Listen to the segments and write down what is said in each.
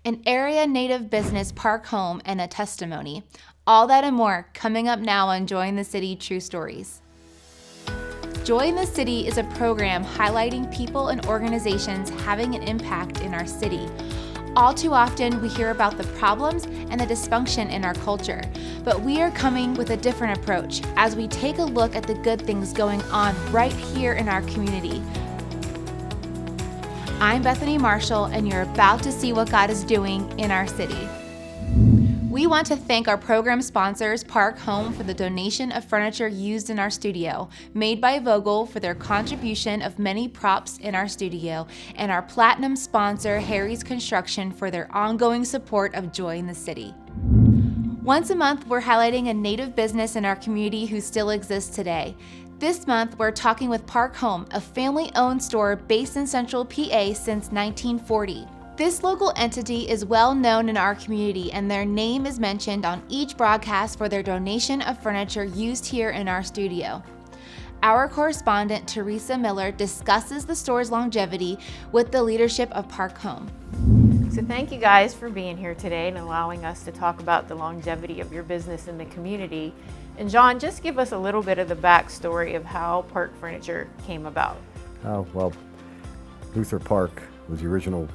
an area native business park home, and a testimony. All that and more coming up now on Joy in the City True Stories. Joy in the City is a program highlighting people and organizations having an impact in our city. All too often, we hear about the problems and the dysfunction in our culture, but we are coming with a different approach as we take a look at the good things going on right here in our community. I'm Bethany Marshall, and you're about to see what God is doing in our city. We want to thank our program sponsors, Park Home, for the donation of furniture used in our studio, Made by Vogel for their contribution of many props in our studio, and our platinum sponsor, Harry's Construction, for their ongoing support of Joy in the City. Once a month, we're highlighting a native business in our community who still exists today. This month, we're talking with Park Home, a family-owned store based in Central PA since 1940. This local entity is well known in our community, and their name is mentioned on each broadcast for their donation of furniture used here in our studio. Our correspondent, Teresa Miller, discusses the store's longevity with the leadership of Park Home. So thank you guys for being here today and allowing us to talk about the longevity of your business in the community. And John, just give us a little bit of the backstory of how Park Furniture came about. Well, Luther Park was the original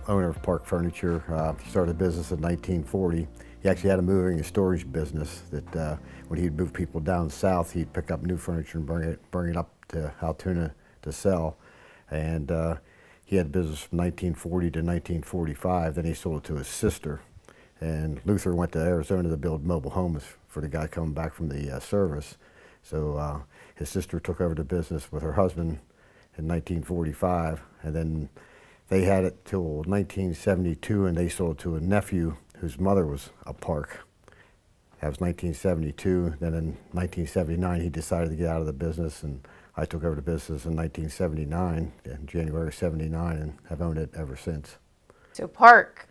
owner of Park Furniture. He started a business in 1940. He actually had a moving and storage business that when he'd move people down south, he'd pick up new furniture and bring it up to Altoona to sell. And he had business from 1940 to 1945. Then he sold it to his sister. And Luther went to Arizona to build mobile homes for the guy coming back from the service. So his sister took over the business with her husband in 1945, and then they had it till 1972, and they sold it to a nephew whose mother was a Park. That was 1972. Then in 1979, he decided to get out of the business, and I took over the business in 1979, in January 79, and have owned it ever since. So Park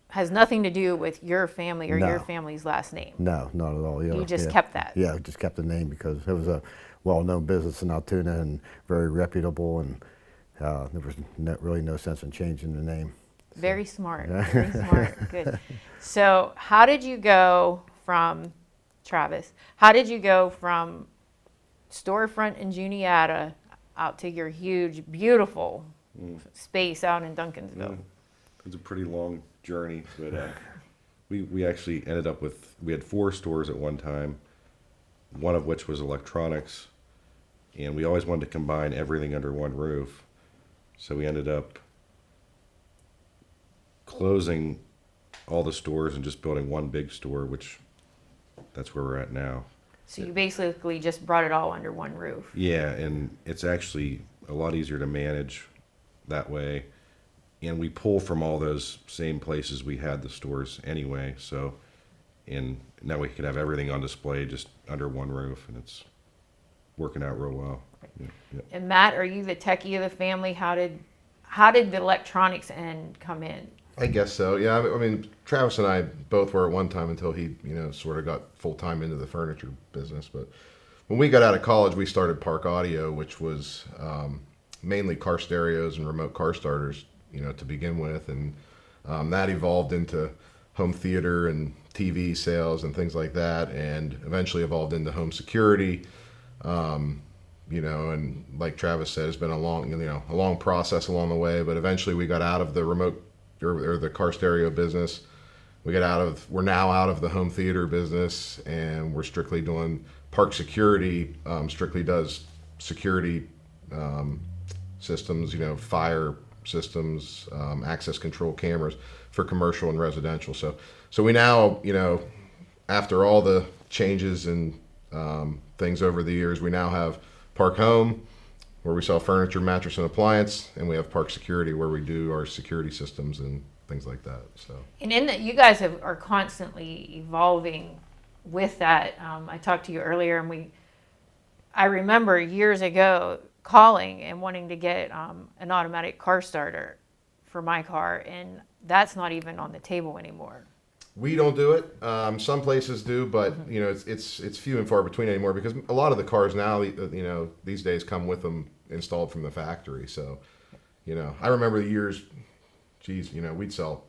has nothing to do with your family or No. your family's last name. No, not at all. You just kept that. Yeah, just kept the name because it was a well-known business in Altoona and very reputable, and there was really no sense in changing the name. Very smart, very smart, good. So how did you go from, Travis, how did you go from storefront in Juniata out to your huge, beautiful space out in Duncansville? It was a pretty long journey, but we actually ended up we had 4 stores at one time, one of which was electronics, and we always wanted to combine everything under one roof. So we ended up closing all the stores and just building one big store, which that's where we're at now. So you basically just brought it all under one roof. Yeah, and it's actually a lot easier to manage that way. And we pull from all those same places we had the stores anyway. So, and now we can have everything on display just under one roof, and it's working out real well. Yeah. And Matt, are you the techie of the family? How did the electronics end come in? I guess so. Yeah, I mean, Travis and I both were at one time until he, sort of got full time into the furniture business. But when we got out of college, we started Park Audio, which was mainly car stereos and remote car starters, to begin with, and that evolved into home theater and TV sales and things like that, and eventually evolved into home security. And like Travis said, it's been a long process along the way, but eventually we got out of the remote or the car stereo business. We're now out of the home theater business, and we're strictly doing Park Security, strictly does security systems, fire systems, access control cameras for commercial and residential. So we now, after all the changes and things over the years, we now have Park Home, where we sell furniture, mattress, and appliance, and we have Park Security, where we do our security systems and things like that. So, and in that, you guys are constantly evolving with that. I talked to you earlier, and I remember years ago calling and wanting to get an automatic car starter for my car, and that's not even on the table anymore. We don't do it. Some places do, but it's few and far between anymore, because a lot of the cars now, these days come with them installed from the factory. So, I remember the years, geez, we'd sell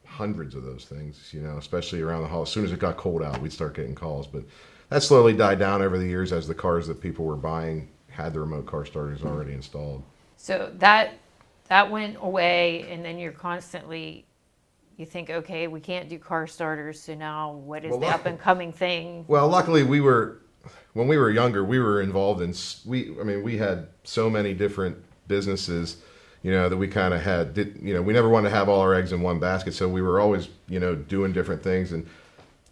hundreds of those things, especially around the holidays. As soon as it got cold out, we'd start getting calls. But that slowly died down over the years as the cars that people were buying had the remote car starters already installed. So that went away, and then you're constantly, you think, okay, we can't do car starters, so now what is the up and coming thing? Well, luckily when we were younger, we were involved in, we had so many different businesses, that we kind of we never wanted to have all our eggs in one basket. So we were always, doing different things, and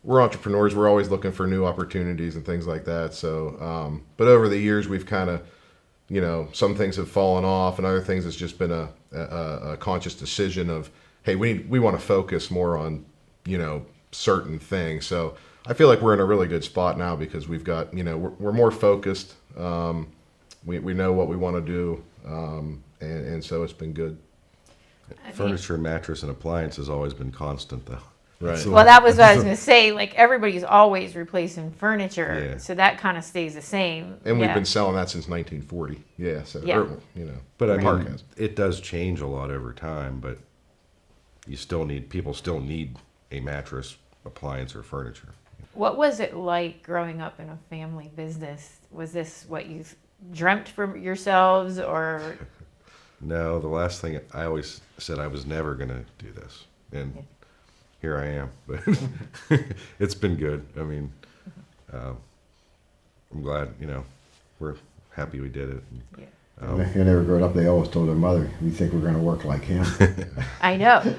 we're entrepreneurs. We're always looking for new opportunities and things like that. So, but over the years, we've kind of, some things have fallen off, and other things it's just been a conscious decision of, hey, we want to focus more on, certain things. So I feel like we're in a really good spot now because we've got, we're more focused. We know what we want to do, and so it's been good. Furniture, mattress, and appliance has always been constant, though. Right. Well, that was what I was going to say. Like, everybody's always replacing furniture, Yeah. so that kind of stays the same. And we've Yeah. been selling that since 1940. Yeah. So, Yeah. But I Park mean, has. it does change a lot over time, but people still need a mattress, appliance, or furniture. What was it like growing up in a family business? Was this what you dreamt for yourselves, or? No, the last thing I always said I was never going to do this, and here I am. But it's been good. I mean, I'm glad. We're happy we did it. Yeah. And they were growing up, they always told their mother, "We think we're going to work like him." I know,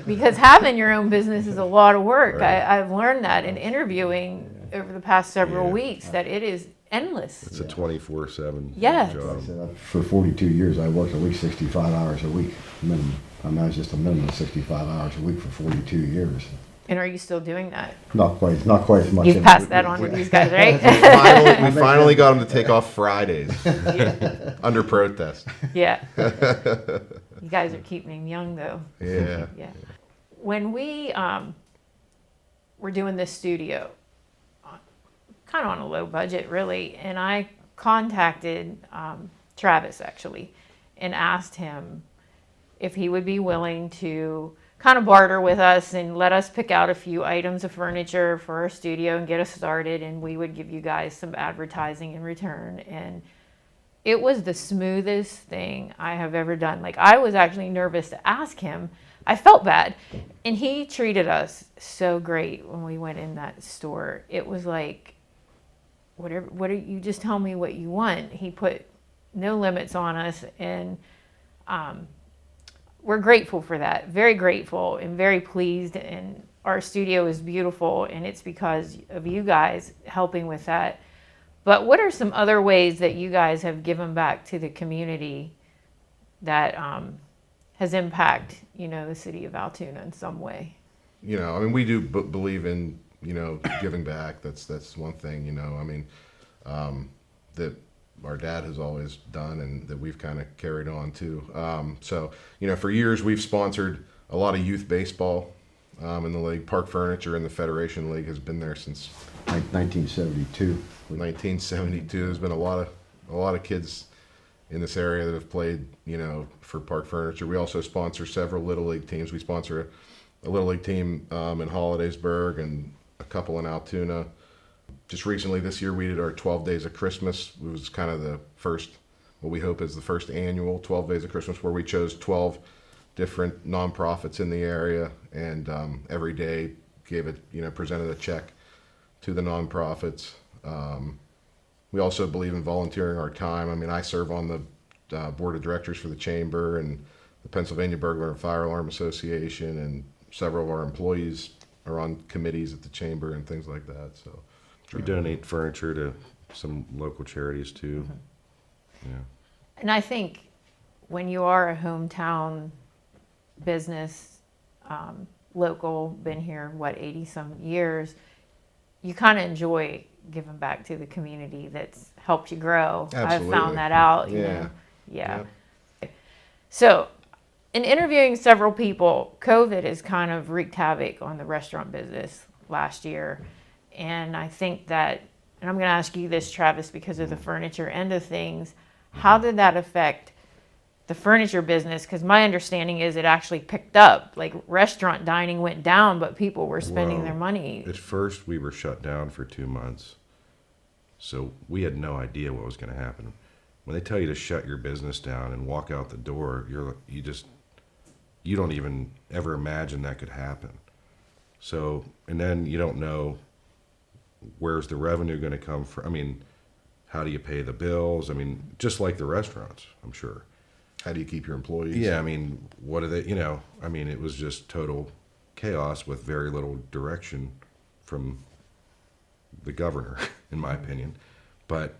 because having your own business is a lot of work. Right. I've learned that in interviewing over the past several Yeah. weeks, that it is endless. It's a 24/7 Yes. job. For 42 years, I worked at least 65 hours a week minimum. I mean, I was just a minimum of 65 hours a week for 42 years. And are you still doing that? Not quite as much. You've passed that on to these guys, right? We finally got them to take off Fridays under protest. Yeah. You guys are keeping him young, though. Yeah. Yeah. When we were doing this studio, kind of on a low budget, really, and I contacted Travis, actually, and asked him if he would be willing to kind of barter with us and let us pick out a few items of furniture for our studio and get us started, and we would give you guys some advertising in return. And it was the smoothest thing I have ever done. Like, I was actually nervous to ask him. I felt bad. And he treated us so great when we went in that store. It was like, you just tell me what you want. He put no limits on us, and we're grateful for that. Very grateful and very pleased. And our studio is beautiful, and it's because of you guys helping with that. But what are some other ways that you guys have given back to the community that has impacted, the city of Altoona in some way? We do believe in, giving back. That's one thing, that our dad has always done and that we've kind of carried on too. So, for years we've sponsored a lot of youth baseball in the league. Park Furniture and the Federation League has been there since 1972. 1972. There's been a lot of kids in this area that have played, for Park Furniture. We also sponsor several Little League teams. We sponsor a Little League team in Hollidaysburg and a couple in Altoona. Just recently this year, we did our 12 Days of Christmas. It was kind of the first, what we hope is the first annual 12 Days of Christmas, where we chose 12 different nonprofits in the area, and every day presented a check to the nonprofits. We also believe in volunteering our time. I serve on the board of directors for the Chamber and the Pennsylvania Burglar and Fire Alarm Association, and several of our employees are on committees at the Chamber and things like that. So We donate furniture to some local charities too. Mm-hmm. Yeah. And I think when you are a hometown business, local, been here, 80 some years, you kind of enjoy giving back to the community that's helped you grow. Absolutely. I've found that out. Yeah. Yeah. So, in interviewing several people, COVID has kind of wreaked havoc on the restaurant business last year. And I think that, and I'm going to ask you this, Travis, because of the furniture end of things, how did that affect the furniture business, because my understanding is it actually picked up. Like restaurant dining went down, but people were spending their money. At first, we were shut down for 2 months, so we had no idea what was going to happen. When they tell you to shut your business down and walk out the door, you don't even ever imagine that could happen. So, and then you don't know where's the revenue going to come from. I mean, how do you pay the bills? I mean, just like the restaurants, I'm sure. How do you keep your employees? Yeah, I mean, what are they, I mean, it was just total chaos with very little direction from the governor, in my opinion. But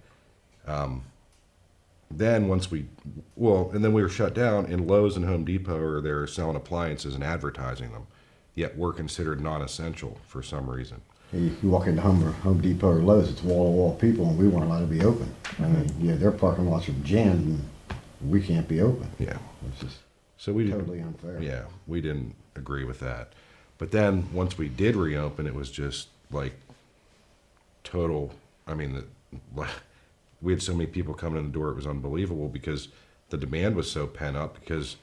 then and then we were shut down, and Lowe's and Home Depot are there selling appliances and advertising them, yet we're considered non-essential for some reason. You walk into Home Depot or Lowe's, it's wall-to-wall people, and we weren't allowed to be open. I mean, yeah, their parking lots are jammed, and we can't be open. Yeah. It's just So we totally unfair. Yeah, we didn't agree with that. But then once we did reopen, it was just like total. I mean, we had so many people coming in the door; it was unbelievable because the demand was so pent up because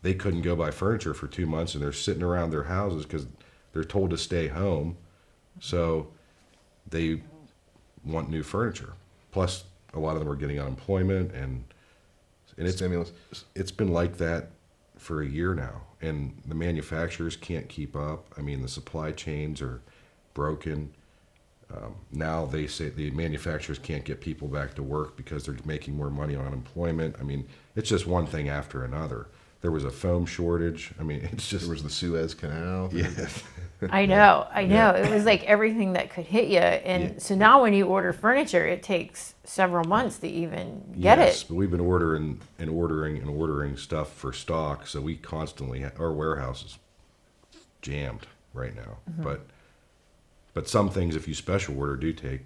they couldn't go buy furniture for 2 months, and they're sitting around their houses because they're told to stay home. So they want new furniture. Plus, a lot of them are getting unemployment and Stimulus. It's been like that for a year now, and the manufacturers can't keep up. I mean, the supply chains are broken. Now they say the manufacturers can't get people back to work because they're making more money on unemployment. I mean, it's just one thing after another. There was a foam shortage. I mean, it's just... There was the Suez Canal. Yeah. I know. It was like everything that could hit you. And so now when you order furniture, it takes several months to even get Yes, it. but we've been ordering stuff for stock, so we constantly our warehouse is jammed right now. Mm-hmm. But some things, if you special order, do take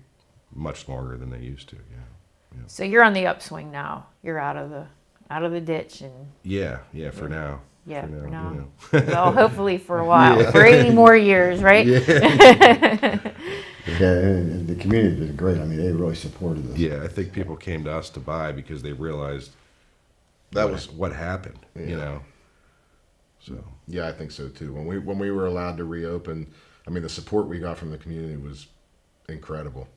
much longer than they used to. Yeah. So you're on the upswing now. You're out of the ditch, and Yeah, for now. yeah, for now. you know. Well, hopefully for a while, for 80 more years, right? Yeah, and the community did great. I mean, they really supported us. Yeah, I think people came to us to buy because they realized That what, was- what happened. Yeah. So Yeah, I think so too. When we were allowed to reopen, I mean, the support we got from the community was incredible.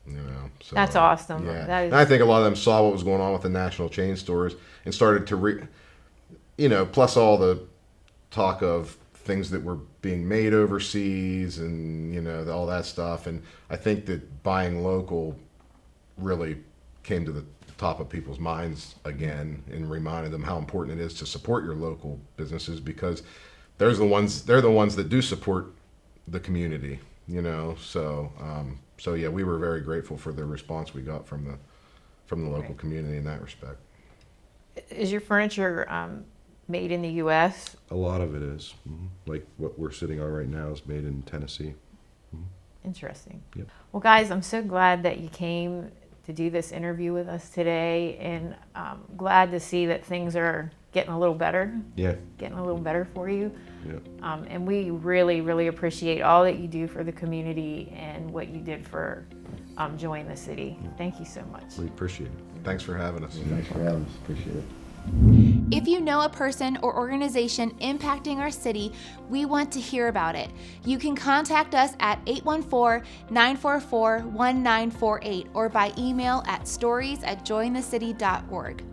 So That's awesome. Yeah, That is- and I think a lot of them saw what was going on with the national chain stores and started to plus all the talk of things that were being made overseas and all that stuff. And I think that buying local really came to the top of people's minds again and reminded them how important it is to support your local businesses because they're the ones that do support the community. So yeah, we were very grateful for the response we got from the local Right. community in that respect. Is your furniture made in the U.S.? a lot of it is. Like what we're sitting on right now is made in Tennessee. Interesting. Yep. Well, guys, I'm so glad that you came to do this interview with us today, and glad to see that things are getting a little better. Yeah. Getting a little better for you. Yeah. And we really, really appreciate all that you do for the community and what you did for Join the City. Thank you so much. We appreciate it. Thanks for having us. Thanks for having us. Appreciate it. If you know a person or organization impacting our city, we want to hear about it. You can contact us at 814-944-1948 or by email at stories@jointhecity.org.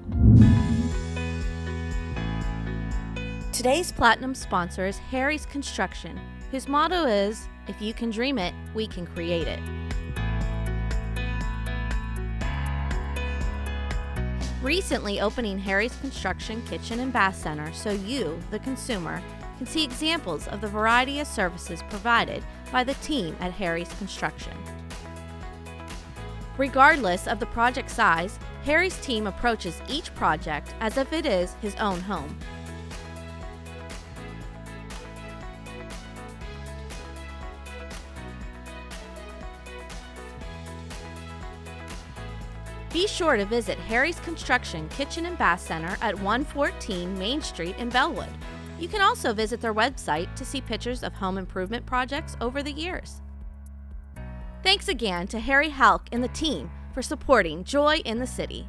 Today's Platinum sponsor is Harry's Construction, whose motto is, "If you can dream it, we can create it." Recently opening Harry's Construction Kitchen and Bath Center so you, the consumer, can see examples of the variety of services provided by the team at Harry's Construction. Regardless of the project size, Harry's team approaches each project as if it is his own home. Be sure to visit Harry's Construction Kitchen and Bath Center at 114 Main Street in Bellwood. You can also visit their website to see pictures of home improvement projects over the years. Thanks again to Harry Halk and the team for supporting Joy in the City.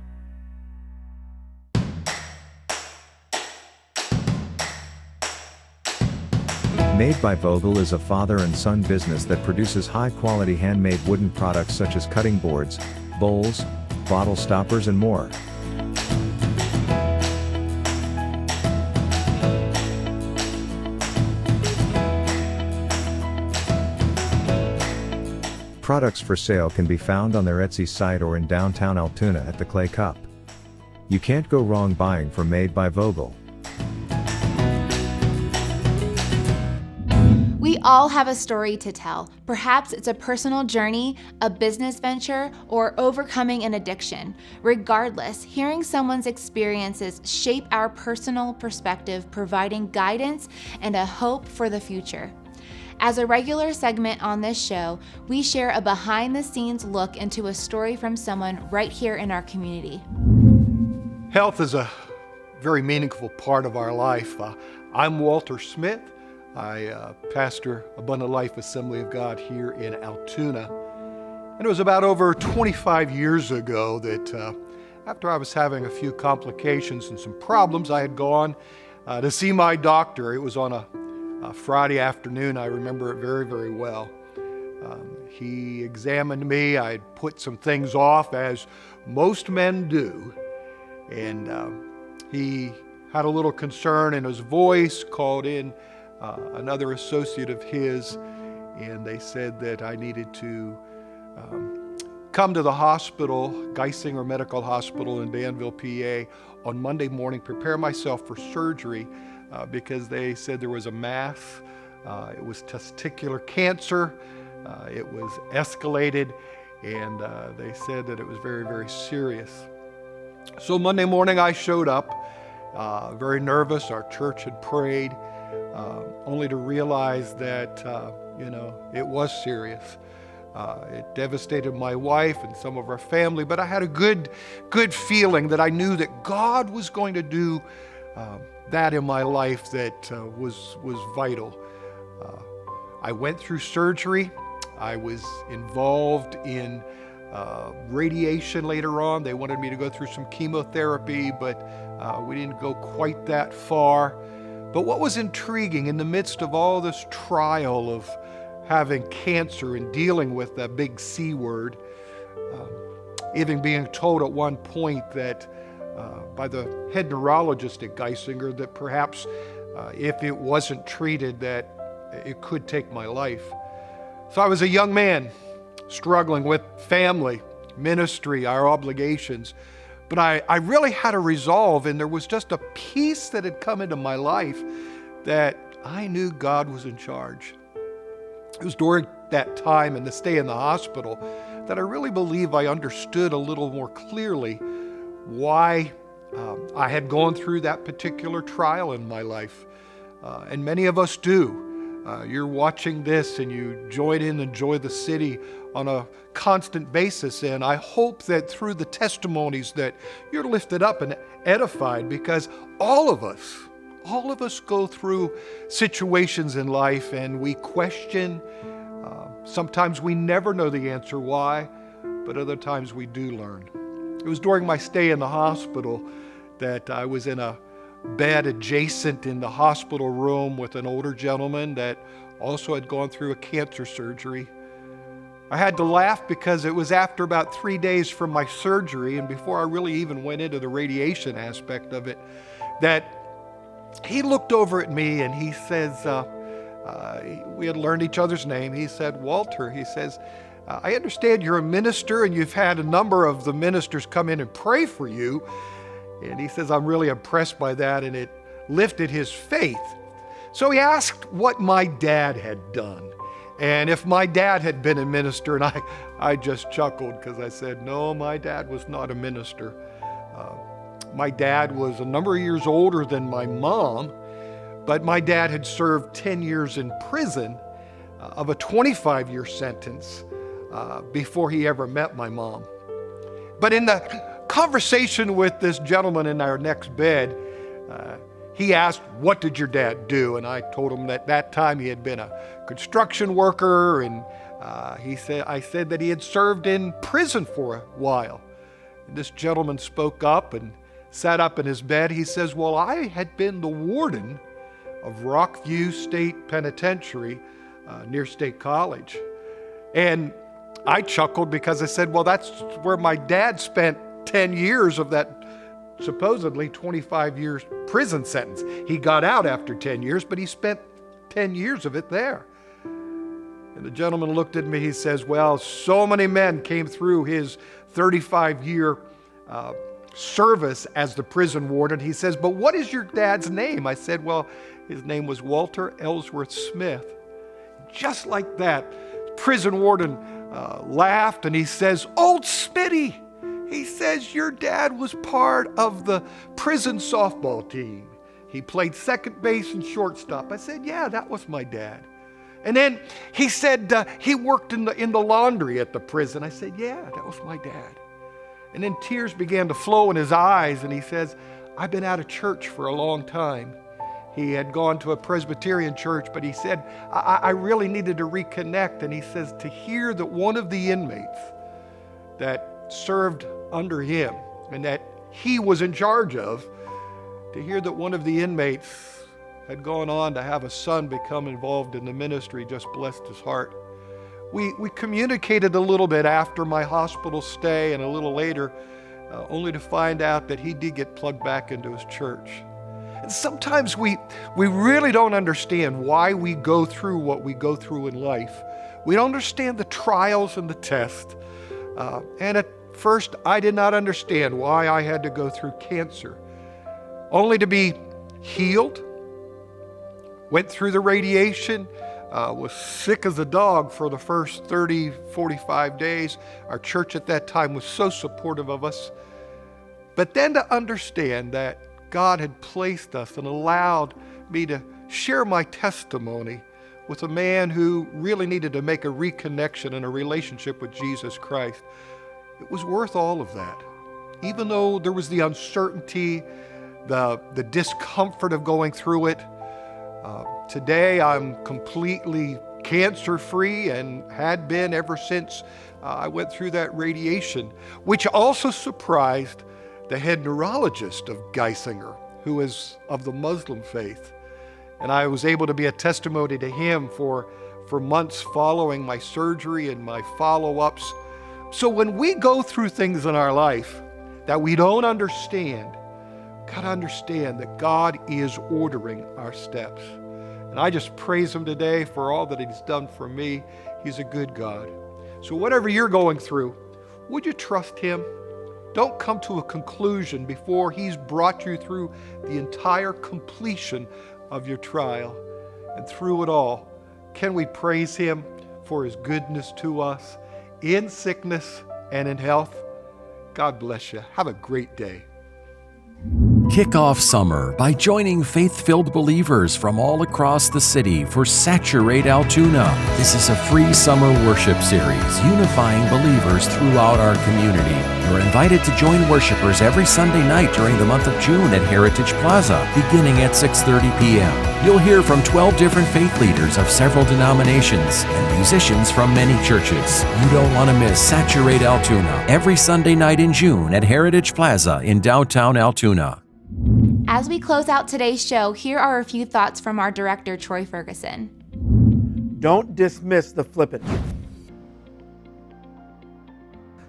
Made by Vogel is a father and son business that produces high-quality handmade wooden products such as cutting boards, bowls, bottle stoppers and more. Products for sale can be found on their Etsy site or in downtown Altoona at the Clay Cup. You can't go wrong buying from Made by Vogel. We all have a story to tell. Perhaps it's a personal journey, a business venture, or overcoming an addiction. Regardless, hearing someone's experiences shape our personal perspective, providing guidance and a hope for the future. As a regular segment on this show, we share a behind-the-scenes look into a story from someone right here in our community. Health is a very meaningful part of our life. I'm Walter Smith. I pastor Abundant Life Assembly of God here in Altoona. And it was about over 25 years ago that after I was having a few complications and some problems, I had gone to see my doctor. It was on a Friday afternoon. I remember it very, very well. He examined me. I had put some things off, as most men do. And he had a little concern in his voice, called in another associate of his, and they said that I needed to come to the hospital, Geisinger Medical Hospital in Danville, PA, on Monday morning, prepare myself for surgery because they said there was a mass. It was testicular cancer. It was escalated, and they said that it was very, very serious. So Monday morning I showed up, very nervous. Our church had prayed, only to realize that, it was serious. It devastated my wife and some of our family, but I had a good feeling that I knew that God was going to do that in my life that was vital. I went through surgery. I was involved in radiation later on. They wanted me to go through some chemotherapy, but we didn't go quite that far. But what was intriguing in the midst of all this trial of having cancer and dealing with that big C word, even being told at one point that by the head neurologist at Geisinger that perhaps if it wasn't treated that it could take my life. So I was a young man struggling with family, ministry, our obligations. But I really had a resolve, and there was just a peace that had come into my life that I knew God was in charge. It was during that time and the stay in the hospital that I really believe I understood a little more clearly why I had gone through that particular trial in my life. And many of us do. You're watching this and you join in and enjoy the city on a constant basis, and I hope that through the testimonies that you're lifted up and edified, because all of us go through situations in life and we question. Sometimes we never know the answer why, but other times we do learn. It was during my stay in the hospital that I was in a bed adjacent in the hospital room with an older gentleman that also had gone through a cancer surgery. I had to laugh because it was after about 3 days from my surgery, and before I really even went into the radiation aspect of it, that he looked over at me and he says, we had learned each other's name. He said, "Walter," he says, "I understand you're a minister and you've had a number of the ministers come in and pray for you." And he says, "I'm really impressed by that," and it lifted his faith. So he asked what my dad had done, and if my dad had been a minister, and I just chuckled because I said, "No, my dad was not a minister." My dad was a number of years older than my mom, but my dad had served 10 years in prison of a 25-year sentence before he ever met my mom. But in the conversation with this gentleman in our next bed, he asked, "What did your dad do?" And I told him that that time he had been a construction worker, and I said that he had served in prison for a while. And this gentleman spoke up and sat up in his bed. He says, "Well, I had been the warden of Rockview State Penitentiary near State College. And I chuckled because I said, well, that's where my dad spent 10 years of that supposedly 25 years prison sentence. He got out after 10 years, but he spent 10 years of it there. And the gentleman looked at me, he says, well, so many men came through his 35-year service as the prison warden. He says, but what is your dad's name? I said, well, his name was Walter Ellsworth Smith. Just like that, prison warden laughed and he says, old Smitty, he says, your dad was part of the prison softball team. He played second base and shortstop. I said, yeah, that was my dad. And then he said he worked in the laundry at the prison. I said, yeah, that was my dad. And then tears began to flow in his eyes, and he says, I've been out of church for a long time. He had gone to a Presbyterian church, but he said, I really needed to reconnect. And he says, to hear that one of the inmates that served under him and that he was in charge of, to hear that one of the inmates had gone on to have a son become involved in the ministry just blessed his heart. We communicated a little bit after my hospital stay and a little later, only to find out that he did get plugged back into his church. And sometimes we really don't understand why we go through what we go through in life. We don't understand the trials and the tests. And at first, I did not understand why I had to go through cancer, only to be healed. Went through the radiation, was sick as a dog for the first 30, 45 days. Our church at that time was so supportive of us. But then to understand that God had placed us and allowed me to share my testimony with a man who really needed to make a reconnection and a relationship with Jesus Christ, it was worth all of that. Even though there was the uncertainty, the discomfort of going through it, today I'm completely cancer-free and had been ever since I went through that radiation, which also surprised the head neurologist of Geisinger, who is of the Muslim faith. And I was able to be a testimony to him for months following my surgery and my follow-ups. So when we go through things in our life that we don't understand, got to understand that God is ordering our steps. And I just praise him today for all that he's done for me. He's a good God. So whatever you're going through, would you trust him? Don't come to a conclusion before he's brought you through the entire completion of your trial. And through it all, can we praise him for his goodness to us in sickness and in health? God bless you. Have a great day. Kick off summer by joining faith-filled believers from all across the city for Saturate Altoona. This is a free summer worship series unifying believers throughout our community. You're invited to join worshipers every Sunday night during the month of June at Heritage Plaza, beginning at 6:30 p.m. You'll hear from 12 different faith leaders of several denominations and musicians from many churches. You don't want to miss Saturate Altoona every Sunday night in June at Heritage Plaza in downtown Altoona. As we close out today's show, here are a few thoughts from our director, Troy Ferguson. Don't dismiss the flippant.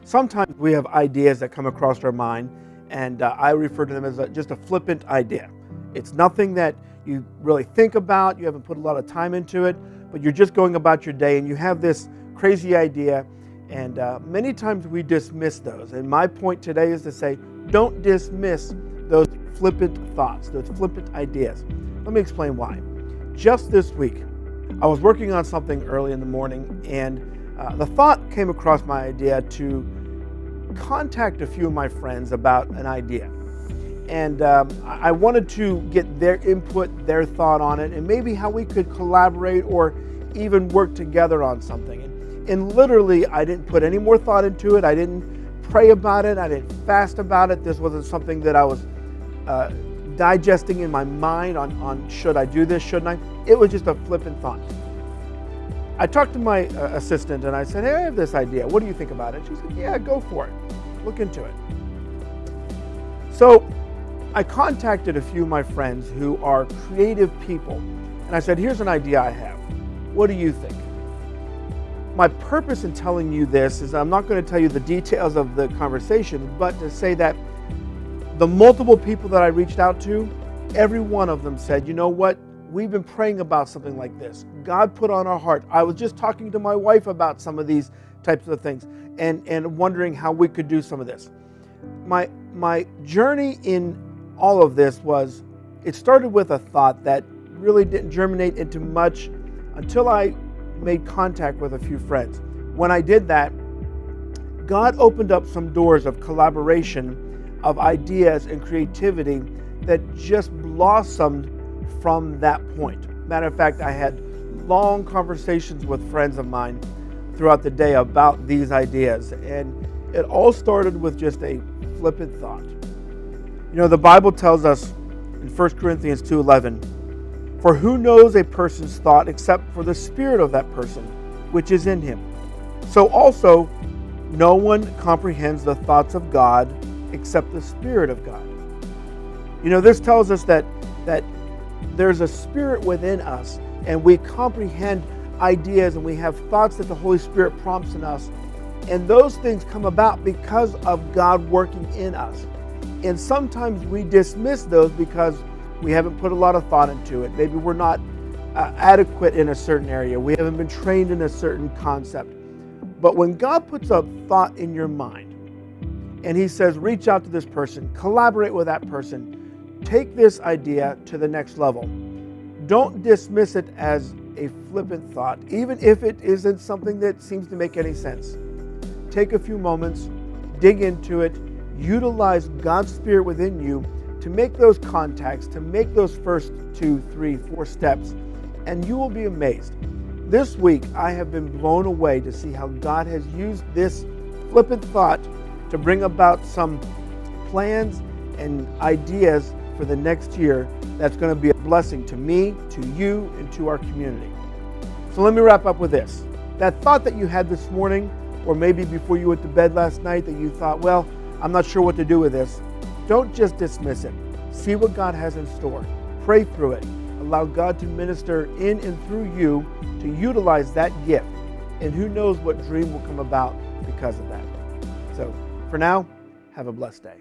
Sometimes we have ideas that come across our mind, and I refer to them as just a flippant idea. It's nothing that you really think about, you haven't put a lot of time into it, but you're just going about your day and you have this crazy idea, and many times we dismiss those. And my point today is to say, don't dismiss those flippant thoughts, those flippant ideas. Let me explain why. Just this week, I was working on something early in the morning, and the thought came across my idea to contact a few of my friends about an idea. And I wanted to get their input, their thought on it, and maybe how we could collaborate or even work together on something. And literally, I didn't put any more thought into it. I didn't pray about it. I didn't fast about it. This wasn't something that I was digesting in my mind on should I do this, shouldn't I? It was just a flippant thought. I talked to my assistant and I said, hey, I have this idea. What do you think about it? She said, yeah, go for it. Look into it. So I contacted a few of my friends who are creative people, and I said, here's an idea I have. What do you think? My purpose in telling you this is I'm not going to tell you the details of the conversation, but to say that the multiple people that I reached out to, every one of them said, you know what? We've been praying about something like this. God put on our heart. I was just talking to my wife about some of these types of things and wondering how we could do some of this. My journey in all of this was, it started with a thought that really didn't germinate into much until I made contact with a few friends. When I did that, God opened up some doors of collaboration, of ideas and creativity that just blossomed from that point. Matter of fact, I had long conversations with friends of mine throughout the day about these ideas, and it all started with just a flippant thought. You know, the Bible tells us in 1 Corinthians 2:11, for who knows a person's thought except for the spirit of that person, which is in him? So also, no one comprehends the thoughts of God except the Spirit of God. You know, this tells us that there's a spirit within us, and we comprehend ideas and we have thoughts that the Holy Spirit prompts in us. And those things come about because of God working in us. And sometimes we dismiss those because we haven't put a lot of thought into it. Maybe we're not adequate in a certain area. We haven't been trained in a certain concept. But when God puts a thought in your mind and He says, reach out to this person, collaborate with that person, take this idea to the next level. Don't dismiss it as a flippant thought, even if it isn't something that seems to make any sense. Take a few moments, dig into it, utilize God's Spirit within you to make those contacts, to make those first 2, 3, 4 steps, and you will be amazed. This week, I have been blown away to see how God has used this flippant thought to bring about some plans and ideas for the next year that's going to be a blessing to me, to you, and to our community. So let me wrap up with this. That thought that you had this morning, or maybe before you went to bed last night, that you thought, well, I'm not sure what to do with this. Don't just dismiss it. See what God has in store. Pray through it. Allow God to minister in and through you to utilize that gift. And who knows what dream will come about because of that. So for now, have a blessed day.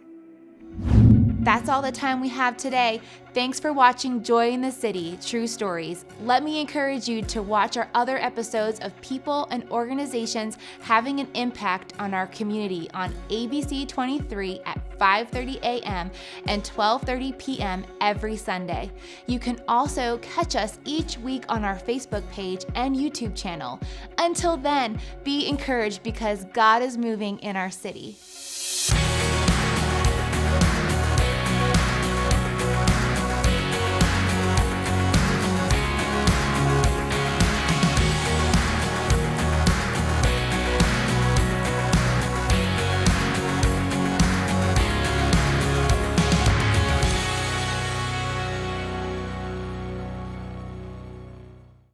That's all the time we have today. Thanks for watching Joy in the City, True Stories. Let me encourage you to watch our other episodes of people and organizations having an impact on our community on ABC 23 at 5:30 a.m. and 12:30 p.m. every Sunday. You can also catch us each week on our Facebook page and YouTube channel. Until then, be encouraged because God is moving in our city.